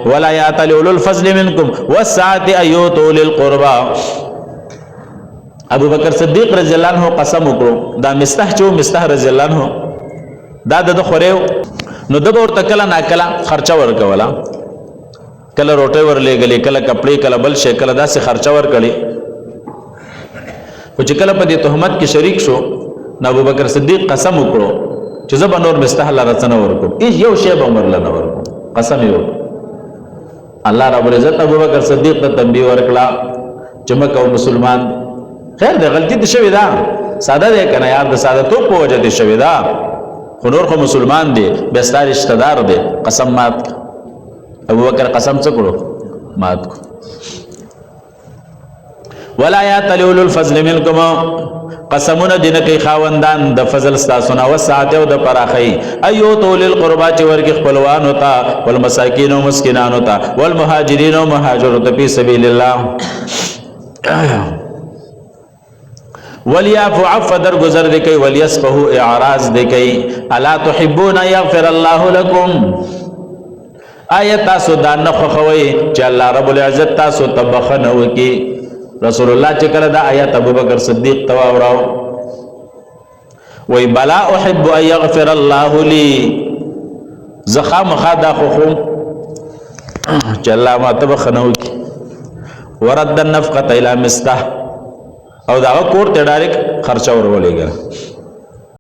ولا يأتل أولو الفضل منكم والسعة أن يؤتوا أولي القربى. ابو بکر صدیق رضی الله عنه قسم وکړو دا مستح چو مستح رضی الله عنه دا د خوریو نو د ورته کله ناکله خرچه ورکولا، کله روټي ورلېګلې، کله کپڑے، کله بل شي، کله داسې خرچه ورکړي. خو چې کله په دې تهمت کې شریک شو نو ابو بکر صدیق قسم وکړو چې زه به نور مستح الله رڅنه ورکوم، هیڅ یو شی به عمر لنه ورکوم. قسم یې وکړ. الله رب العزت ابو بکر صدیق ته تنبیه ورکړه چې مکه مسلمان خیر د غلطی د شوی دا ساده دی کنه یار، د ساده تو په وجه د شوی دا، خو نور خو مسلمان دی، بستار رشتہ دار دی. قسم مات. ابو بکر قسم څه کړو؟ مات کو. ولا یأتل أولو الفضل منکم، قسمونه دین کوي خاوندان د فضل ستاسو نه، وسعت او د پراخی، ایو تو للقربا چې ورګ خپلوان ہوتا، والمساکین او مسکینان ہوتا، والمهاجرین او مهاجرون فی سبیل الله. ولیعفو عفو در گزر دے کئی، ولیسفہو اعراض دے کئی. الا تحبون یغفر اللہ لکم، آیت تاسو دان نخوخوئی چی اللہ رب العزت تاسو تبخنو کی. رسول اللہ چکر دا آیت ابو بکر صدیق تواوراو وی بلا احب ان یغفر اللہ لی، زخام خادا خوخوم چی اللہ ما تبخنو کی. ورد النفقت الى مستح، او دا کور ته ډایرک خرچه ورولېګل.